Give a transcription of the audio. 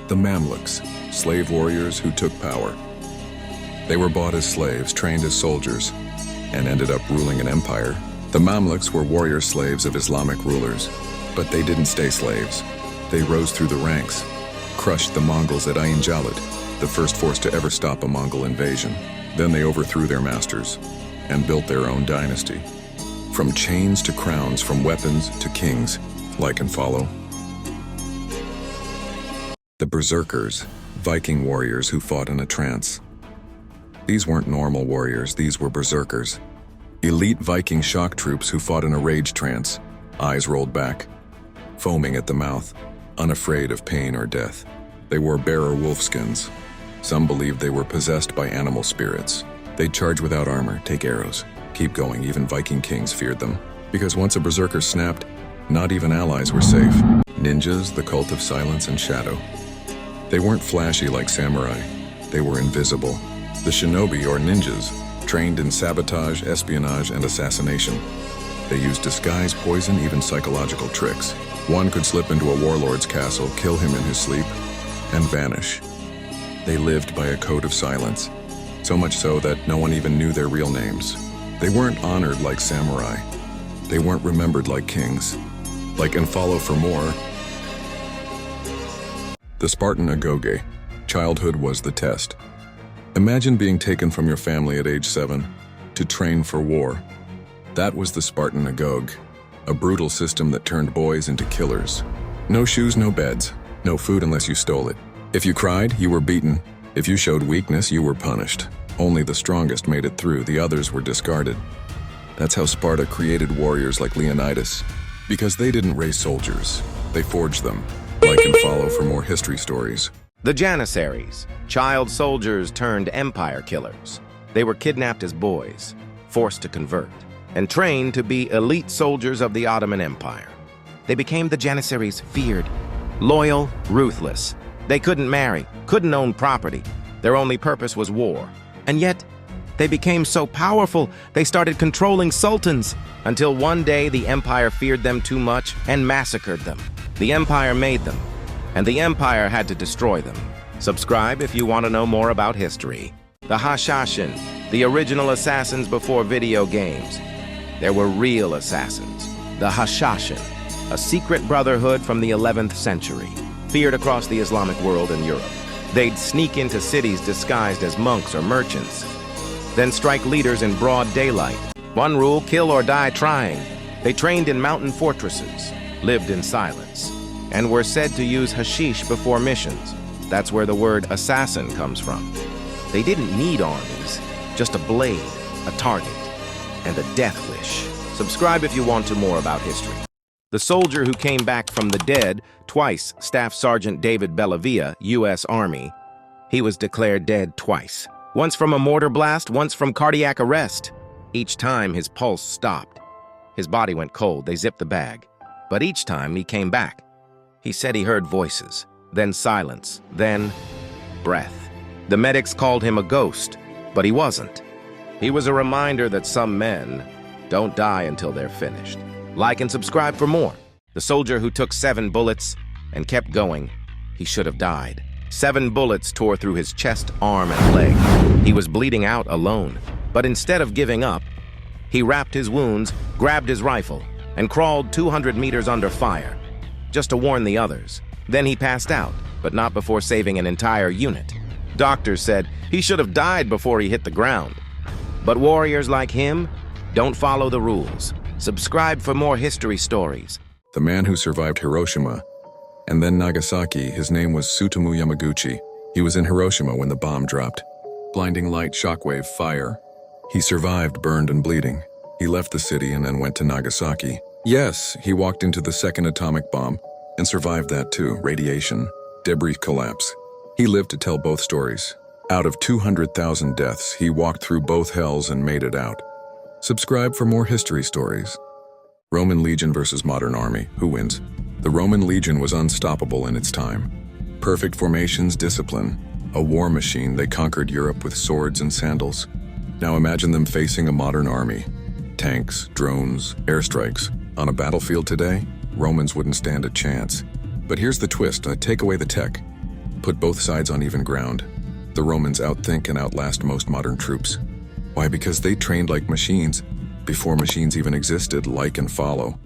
The Mamluks, slave warriors who took power. They were bought as slaves, trained as soldiers, and ended up ruling an empire. The Mamluks were warrior slaves of Islamic rulers, but they didn't stay slaves. They rose through the ranks, crushed the Mongols at Ain Jalut, the first force to ever stop a Mongol invasion. Then they overthrew their masters and built their own dynasty. From chains to crowns, from weapons to kings. Like and follow. The Berserkers, Viking warriors who fought in a trance. These weren't normal warriors, these were Berserkers. Elite Viking shock troops who fought in a rage trance, eyes rolled back, foaming at the mouth, unafraid of pain or death. They wore bearer wolfskins. Some believed they were possessed by animal spirits. They'd charge without armor, take arrows, keep going. Even Viking kings feared them. Because once a berserker snapped, not even allies were safe. Ninjas, the cult of silence and shadow. They weren't flashy like samurai. They were invisible. The shinobi, or ninjas, trained in sabotage, espionage, and assassination. They used disguise, poison, even psychological tricks. One could slip into a warlord's castle, kill him in his sleep, and vanish. They lived by a code of silence, so much so that no one even knew their real names. They weren't honored like samurai. They weren't remembered like kings. Like and follow for more. The Spartan Agoge. Childhood was the test. Imagine being taken from your family at age 7 to train for war. That was the Spartan Agoge, a brutal system that turned boys into killers. No shoes, no beds, no food unless you stole it. If you cried, you were beaten. If you showed weakness, you were punished. Only the strongest made it through, the others were discarded. That's how Sparta created warriors like Leonidas. Because they didn't raise soldiers, they forged them. Like and follow for more history stories. The Janissaries, child soldiers turned empire killers. They were kidnapped as boys, forced to convert, and trained to be elite soldiers of the Ottoman Empire. They became the Janissaries, feared, loyal, ruthless. They couldn't marry, couldn't own property. Their only purpose was war. And yet, they became so powerful, they started controlling sultans, until one day the empire feared them too much and massacred them. The empire made them, and the empire had to destroy them. Subscribe if you want to know more about history. The Hashashin, the original assassins before video games. There were real assassins. The Hashashin, a secret brotherhood from the 11th century, feared across the Islamic world and Europe. They'd sneak into cities disguised as monks or merchants, then strike leaders in broad daylight. One rule, kill or die trying. They trained in mountain fortresses, lived in silence, and were said to use hashish before missions. That's where the word assassin comes from. They didn't need armies, just a blade, a target, and a death wish. Subscribe if you want to more about history. The soldier who came back from the dead, twice, Staff Sergeant David Bellavia, U.S. Army. He was declared dead twice. Once from a mortar blast, once from cardiac arrest. Each time his pulse stopped. His body went cold, they zipped the bag. But each time he came back. He said he heard voices, then silence, then breath. The medics called him a ghost, but he wasn't. He was a reminder that some men don't die until they're finished. Like and subscribe for more. The soldier who took 7 bullets and kept going, he should have died. 7 bullets tore through his chest, arm, and leg. He was bleeding out alone, but instead of giving up, he wrapped his wounds, grabbed his rifle, and crawled 200 meters under fire, just to warn the others. Then he passed out, but not before saving an entire unit. Doctors said he should have died before he hit the ground. But warriors like him don't follow the rules. Subscribe for more history stories. The man who survived Hiroshima and then Nagasaki, his name was Tsutomu Yamaguchi. He was in Hiroshima when the bomb dropped. Blinding light, shockwave, fire. He survived, burned and bleeding. He left the city and then went to Nagasaki. Yes, he walked into the second atomic bomb and survived that too. Radiation, debris collapse. He lived to tell both stories. Out of 200,000 deaths, he walked through both hells and made it out. Subscribe for more history stories. Roman Legion versus Modern Army. Who wins? The Roman Legion was unstoppable in its time. Perfect formations, discipline. A war machine, they conquered Europe with swords and sandals. Now imagine them facing a modern army. Tanks, drones, airstrikes. On a battlefield today, Romans wouldn't stand a chance. But here's the twist, take away the tech. put both sides on even ground. The Romans outthink and outlast most modern troops. Why? Because they trained like machines, before machines even existed, like and follow.